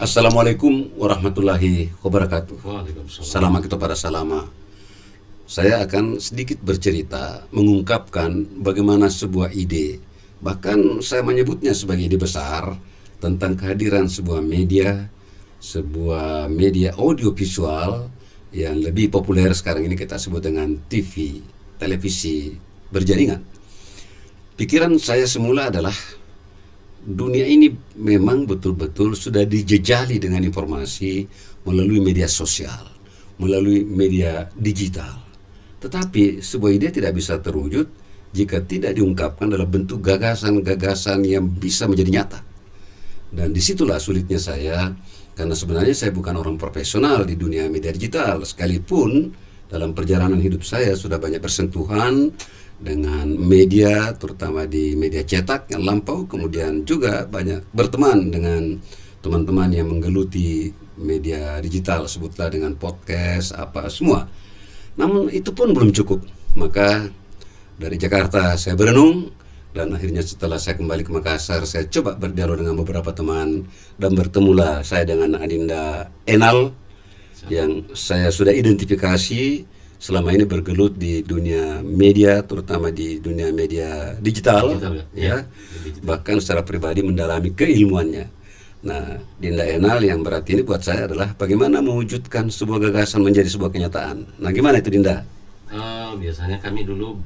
Assalamualaikum warahmatullahi wabarakatuh. Waalaikumsalam. Salama kita pada salama. Saya akan sedikit bercerita, mengungkapkan bagaimana sebuah ide, bahkan saya menyebutnya sebagai ide besar, tentang kehadiran sebuah media audiovisual yang lebih populer sekarang ini kita sebut dengan TV, televisi berjaringan. Pikiran saya semula adalah dunia ini memang betul-betul sudah dijejali dengan informasi melalui media sosial, melalui media digital. Tetapi sebuah ide tidak bisa terwujud jika tidak diungkapkan dalam bentuk gagasan-gagasan yang bisa menjadi nyata. Dan disitulah sulitnya saya, karena sebenarnya saya bukan orang profesional di dunia media digital, sekalipun dalam perjalanan hidup saya sudah banyak bersentuhan dengan media, terutama di media cetak yang lampau, kemudian juga banyak berteman dengan teman-teman yang menggeluti media digital, sebutlah dengan podcast, apa semua. Namun itu pun belum cukup. Maka dari Jakarta saya berenung, dan akhirnya setelah saya kembali ke Makassar, saya coba berdialog dengan beberapa teman, dan bertemulah saya dengan Adinda Enal yang saya sudah identifikasi selama ini bergelut di dunia media, terutama di dunia media digital, ya. Bahkan secara pribadi mendalami keilmuannya. Nah, Dinda Enal yang berarti ini buat saya adalah bagaimana mewujudkan sebuah gagasan menjadi sebuah kenyataan. Nah, gimana itu Dinda? Biasanya kami dulu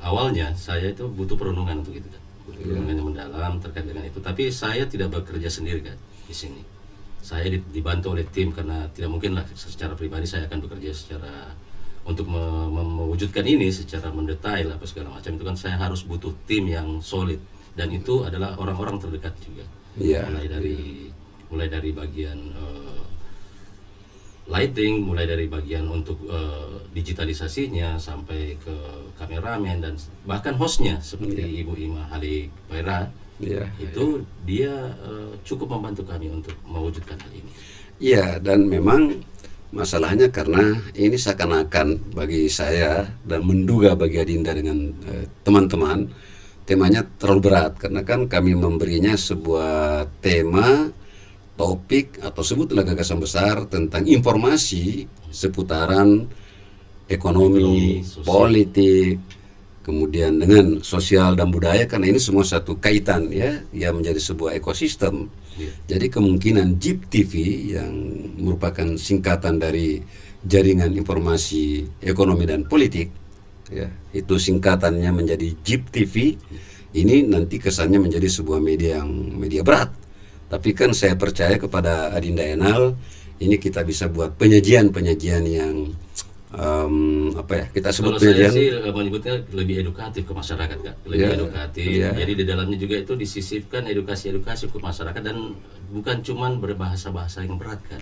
awalnya saya itu butuh perenungan untuk itu kan, butuh perenungan yang mendalam terkait dengan itu. Tapi saya tidak bekerja sendiri kan di sini. Saya dibantu oleh tim, karena tidak mungkin lah secara pribadi saya akan bekerja secara untuk mewujudkan ini secara mendetail apa segala macam. Itu kan saya harus butuh tim yang solid, dan itu adalah orang-orang terdekat juga. Mulai dari bagian lighting, mulai dari bagian untuk digitalisasinya, sampai ke kameramen dan bahkan hostnya seperti Ibu Ima Halik Paira. Itu dia cukup membantu kami untuk mewujudkan hal ini. Iya, dan memang masalahnya karena ini seakan-akan bagi saya dan menduga bagi Adinda dengan teman-teman, temanya terlalu berat, karena kan kami memberinya sebuah tema, topik atau sebutlah gagasan besar tentang informasi seputaran ekonomi, politik, kemudian dengan sosial dan budaya, karena ini semua satu kaitan ya, yang menjadi sebuah ekosistem. Jadi kemungkinan JIP TV yang merupakan singkatan dari Jaringan Informasi Ekonomi dan Politik, ya, itu singkatannya menjadi JIP TV. Ini nanti kesannya menjadi sebuah media berat. Tapi kan saya percaya kepada Adinda Enal, ini kita bisa buat penyajian yang kita sebut kalau saya penyajian. sih menyebutnya lebih edukatif ke masyarakat, Kak. Lebih edukatif. Jadi di dalamnya juga itu disisipkan edukasi ke masyarakat, dan bukan cuman berbahasa-bahasa yang berat, kan.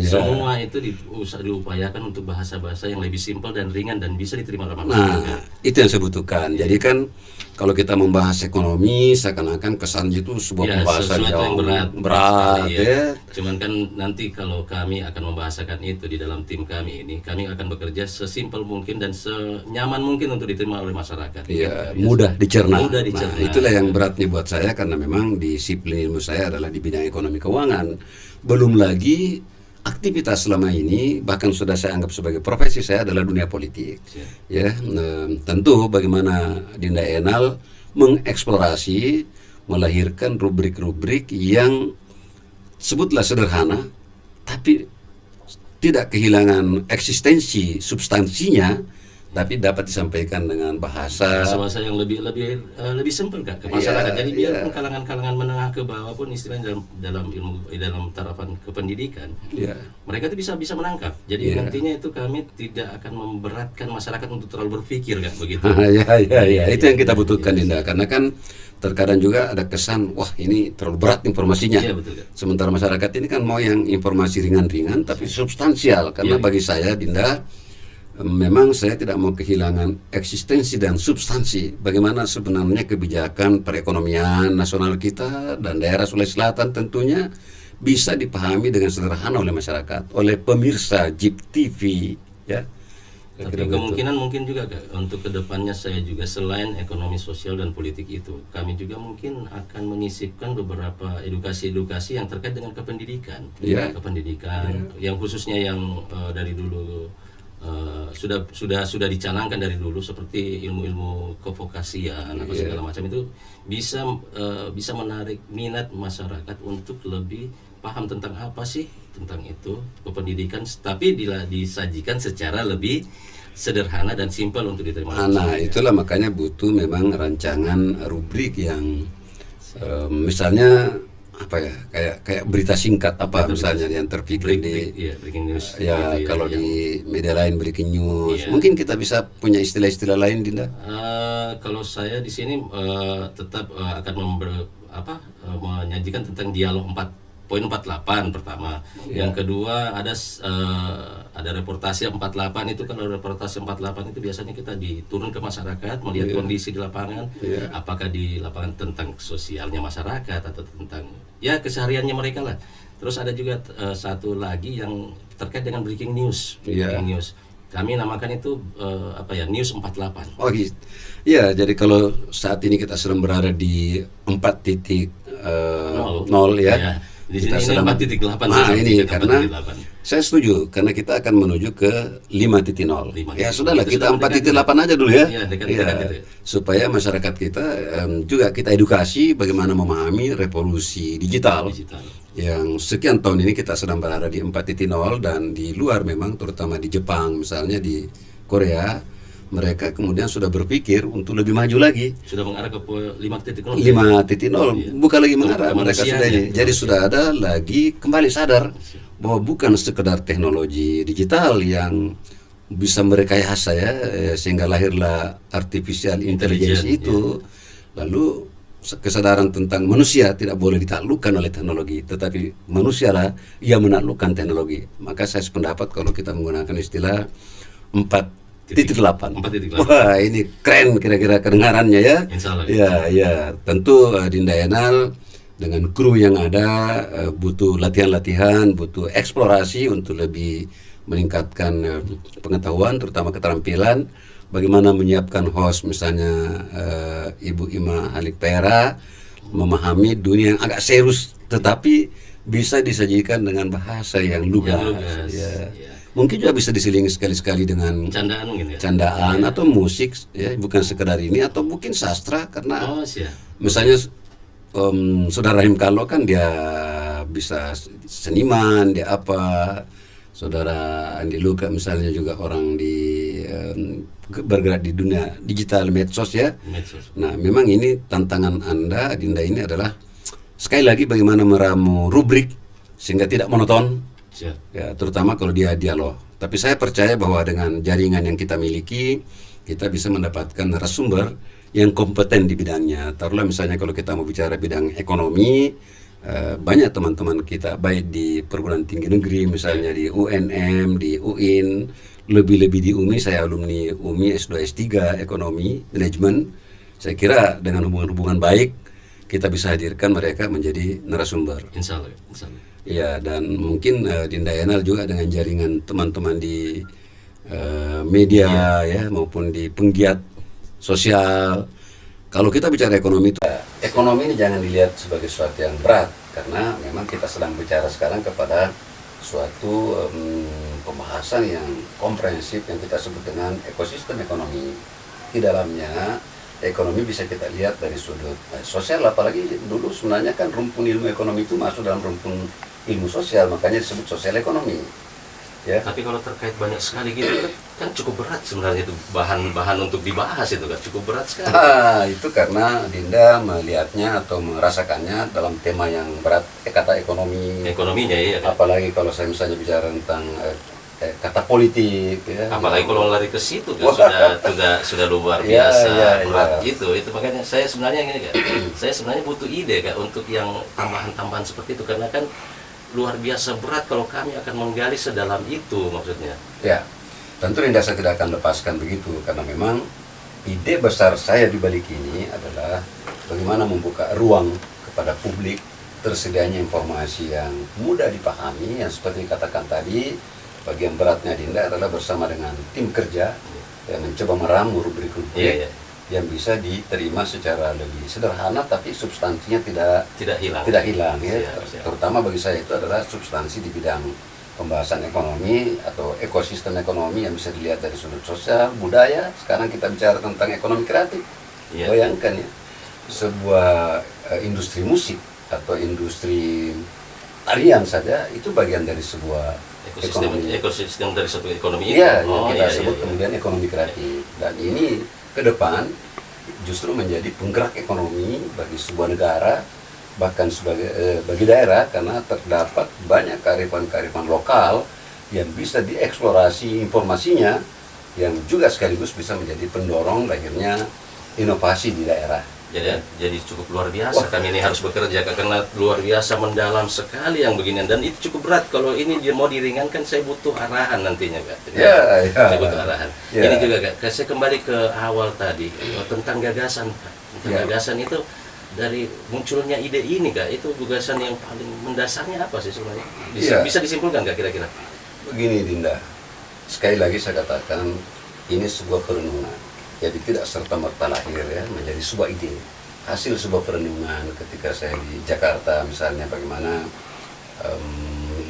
Semua itu diupayakan untuk bahasa-bahasa yang lebih simpel dan ringan dan bisa diterima oleh masyarakat. Nah, itu yang saya butuhkan. Jadi kan kalau kita membahas ekonomi, seakan-akan kesannya itu sebuah pembahasan yang berat ya. Cuman kan nanti kalau kami akan membahasakan itu di dalam tim kami ini, kami akan bekerja sesimpel mungkin dan senyaman mungkin untuk diterima oleh masyarakat. Iya, mudah dicerna. Nah, itulah yang beratnya buat saya, karena memang disiplin ilmu saya adalah di bidang ekonomi keuangan. Belum lagi aktivitas selama ini, bahkan sudah saya anggap sebagai profesi saya adalah dunia politik. Tentu bagaimana Dinda Enal mengeksplorasi, melahirkan rubrik-rubrik yang sebutlah sederhana, tapi tidak kehilangan eksistensi substansinya, tapi dapat disampaikan dengan bahasa yang lebih simpel, Kak, ke masyarakat. Jadi biarpun kalangan menengah ke bawah pun istilahnya dalam tarapan kependidikan, mereka itu bisa menangkap. Jadi nantinya itu kami tidak akan memberatkan masyarakat untuk terlalu berpikir, Kak, begitu. Itu yang kita butuhkan, Dinda, karena kan terkadang juga ada kesan, wah ini terlalu berat informasinya. Betul, Kak. Sementara masyarakat ini kan mau yang informasi ringan-ringan tapi substansial, karena bagi saya, Dinda, memang saya tidak mau kehilangan eksistensi dan substansi bagaimana sebenarnya kebijakan perekonomian nasional kita dan daerah Sulawesi Selatan tentunya bisa dipahami dengan sederhana oleh masyarakat, oleh pemirsa JIP TV, ya. Kira-kira Tapi begitu. kemungkinan mungkin juga Kak, untuk kedepannya saya juga selain ekonomi sosial dan politik itu, kami juga mungkin akan menyisipkan beberapa edukasi-edukasi yang terkait dengan kependidikan, Iya. kependidikan, yang khususnya yang dari dulu sudah dicanangkan dari dulu, seperti ilmu-ilmu kevokasian atau segala macam itu bisa menarik minat masyarakat untuk lebih paham tentang apa sih tentang itu kependidikan, tapi disajikan secara lebih sederhana dan simpel untuk diterima. Nah, itulah makanya butuh memang rancangan rubrik yang misalnya apa ya, kayak berita singkat apa misalnya yang terpikir di Breaking news. ya gitu kalau yang- di media lain breaking news. Iya. Mungkin kita bisa punya istilah-istilah lain, Dinda. Kalau saya di sini tetap akan menyajikan tentang dialog 4.48 pertama. Yang kedua ada reportasi 48 itu. Kalau reportasi 48 itu biasanya kita diturun ke masyarakat melihat kondisi di lapangan, apakah di lapangan tentang sosialnya masyarakat atau tentang ya kesehariannya mereka lah. Terus ada juga satu lagi yang terkait dengan breaking news. Breaking news. Kami namakan itu News 48. Oh gitu. Ya, jadi kalau saat ini kita sedang berada di 4.0 ya. Ya. Di Kita sini ini sedang 4.8. Nah, saja, ini karena 4.8. saya setuju karena kita akan menuju ke 5.0. 5.0. Ya sudahlah, Itu kita sudah 4.8 aja dulu ya. Iya, dekat-dekat Iya. itu. Supaya masyarakat kita juga kita edukasi bagaimana memahami revolusi digital. Yang sekian tahun ini kita sedang berada di 4.0 dan di luar memang terutama di Jepang misalnya, di Korea, mereka kemudian sudah berpikir untuk lebih maju lagi. Sudah mengarah ke 5.0. 5.0 bukan lagi mengarah, mereka Kemanusiaan sudah ya, ini. Jadi sudah ada lagi kembali sadar bahwa bukan sekedar teknologi digital yang bisa merekayasa ya, sehingga lahirlah artificial intelligence itu. Lalu kesadaran tentang manusia tidak boleh ditaklukkan oleh teknologi, tetapi manusia lah yang menaklukkan teknologi. Maka saya sependapat kalau kita menggunakan istilah 4.8. 4.8. Wah, ini keren kira-kira kedengarannya ya. Insya Allah. Ya. Tentu Dinda Enal dengan kru yang ada butuh latihan-latihan, butuh eksplorasi untuk lebih meningkatkan pengetahuan, terutama keterampilan. Bagaimana menyiapkan host misalnya Ibu Ima Halik Pera memahami dunia yang agak serius tetapi bisa disajikan dengan bahasa yang lugas. Ya. Mungkin juga bisa diselingi sekali-sekali dengan Candaan mungkin ya. candaan atau musik ya, bukan sekedar ini, atau mungkin sastra karena Siap. misalnya Saudara Rahim Kalo kan dia bisa seniman, dia apa. Saudara Andi Luka misalnya juga orang bergerak di dunia digital medsos ya. Medsos. Nah, memang ini tantangan Anda, Dinda, ini adalah sekali lagi bagaimana meramu rubrik sehingga tidak monoton. Siap. Ya, terutama kalau dia dialog. Tapi saya percaya bahwa dengan jaringan yang kita miliki, kita bisa mendapatkan narasumber yang kompeten di bidangnya. Taruhlah misalnya kalau kita mau bicara bidang ekonomi, banyak teman-teman kita baik di perguruan tinggi negeri misalnya di UNM, di UIN, lebih-lebih di UMI. Saya alumni UMI S2 S3 ekonomi manajemen. Saya kira dengan hubungan-hubungan baik kita bisa hadirkan mereka menjadi narasumber. Insya Allah. Insya Allah. Ya, dan mungkin Dinda Enal juga dengan jaringan teman-teman di media ya maupun di penggiat sosial. Kalau kita bicara ekonomi itu, ekonomi ini jangan dilihat sebagai sesuatu yang berat karena memang kita sedang bicara sekarang kepada suatu pembahasan yang komprehensif yang kita sebut dengan ekosistem ekonomi. Di dalamnya ekonomi bisa kita lihat dari sudut sosial, apalagi dulu sebenarnya kan rumpun ilmu ekonomi itu masuk dalam rumpun ilmu sosial, makanya disebut sosial ekonomi. Ya. Tapi kalau terkait banyak sekali gitu kan cukup berat sebenarnya itu bahan-bahan untuk dibahas itu kan cukup berat sekali. Itu karena Dinda melihatnya atau merasakannya dalam tema yang berat, kata ekonomi. Ekonominya ya. Apalagi kalau saya misalnya bicara tentang kata politik ya. Apalagi kalau lari ke situ kan sudah luar biasa berat itu makanya saya sebenarnya gini kan. Saya sebenarnya butuh ide kan untuk yang tambahan-tambahan seperti itu karena kan luar biasa berat kalau kami akan menggali sedalam itu maksudnya. Ya, tentu Dinda saya tidak akan lepaskan begitu karena memang ide besar saya di balik ini adalah bagaimana membuka ruang kepada publik tersedianya informasi yang mudah dipahami yang seperti dikatakan tadi bagian beratnya Dinda adalah bersama dengan tim kerja yang mencoba meramu rubrik-rubrik Iya, iya. yang bisa diterima secara lebih sederhana, tapi substansinya Tidak hilang. tidak hilang ya. Siap, siap. Terutama bagi saya itu adalah substansi di bidang pembahasan ekonomi atau ekosistem ekonomi yang bisa dilihat dari sudut sosial, budaya. Sekarang kita bicara tentang ekonomi kreatif. Iya. Bayangkan ya, sebuah industri musik atau industri tarian saja itu bagian dari sebuah ekosistem dari satu ekonomi itu. Iya, Oh, yang kita iya, sebut iya, iya. kemudian ekonomi kreatif. Dan ini ke depan justru menjadi penggerak ekonomi bagi sebuah negara, bahkan bagi daerah, karena terdapat banyak kearifan-kearifan lokal yang bisa dieksplorasi informasinya, yang juga sekaligus bisa menjadi pendorong lahirnya inovasi di daerah. Jadi cukup luar biasa. Kami ini harus bekerja karena luar biasa mendalam sekali yang beginian, dan itu cukup berat. Kalau ini dia mau diringankan, saya butuh arahan nantinya, Kak. Ya. Saya butuh arahan. Ya. Ini juga, Kak, saya kembali ke awal tadi tentang gagasan, Kak. Tentang Ya. gagasan itu dari munculnya ide ini, Kak. Itu gagasan yang paling mendasarnya apa sih sebenarnya? Ya. Bisa disimpulkan nggak kira-kira? Begini Dinda, sekali lagi saya katakan ini sebuah perenungan. Jadi tidak serta-merta lahir ya menjadi sebuah ide. Hasil sebuah perenungan ketika saya di Jakarta misalnya, bagaimana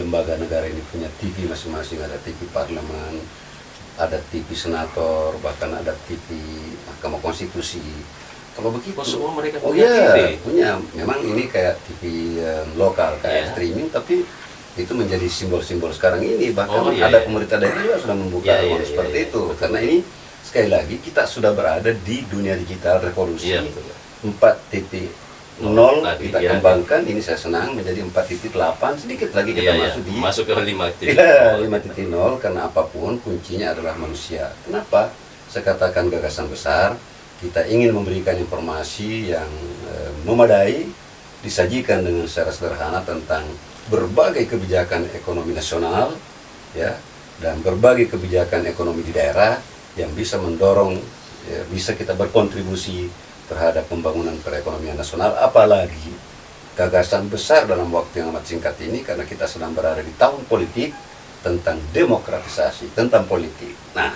lembaga negara ini punya TV masing-masing, ada TV Parlemen, ada TV Senator, bahkan ada TV Mahkamah Konstitusi. Kalau begitu, Semua mereka oh punya iya, TV. punya. Memang ini kayak TV lokal, Iya. kayak streaming, tapi itu menjadi simbol-simbol sekarang ini. Bahkan Oh, iya, ada iya. pemerintah daerah juga sudah membuka Iya, ruang iya, seperti iya, itu. betul. Karena ini sekali lagi kita sudah berada di dunia digital revolusi Iya, betul. 4.0 Tadi, kita iya. kembangkan. Ini saya senang menjadi 4.8. Sedikit lagi kita masuk di masuk ke 5 titik. ya, 5.0, karena apapun kuncinya adalah manusia. Kenapa? Saya katakan gagasan besar. Kita ingin memberikan informasi yang memadai, disajikan dengan secara sederhana tentang berbagai kebijakan ekonomi nasional, ya, dan berbagai kebijakan ekonomi di daerah yang bisa mendorong, ya, bisa kita berkontribusi terhadap pembangunan perekonomian nasional. Apalagi gagasan besar dalam waktu yang amat singkat ini, karena kita sedang berada di tahun politik, tentang demokratisasi, tentang politik. Nah,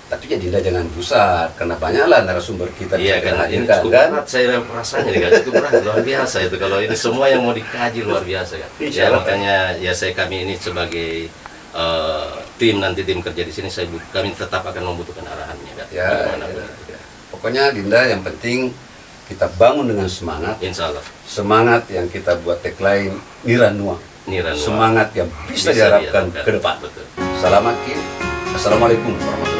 tapi ya Dinda jangan pusat, karena banyaklah narasumber kita Iya, bisa kan ini hadirkan, cukup kan? berat saya rasanya nih, Kak. Cukup berat, luar biasa itu. Kalau ini semua yang mau dikaji luar biasa, kan. Insya Ya Allah. makanya ya kami ini sebagai tim kerja di sini, kami tetap akan membutuhkan arahannya, Kak. Ya, Bagaimanapun. ya. Pokoknya Dinda, yang penting kita bangun dengan semangat. Insya Allah. Semangat yang kita buat tagline Niranua. Niranua. Semangat yang bisa diharapkan ke depan. Betul. Assalamualaikum warahmatullahi wabarakatuh.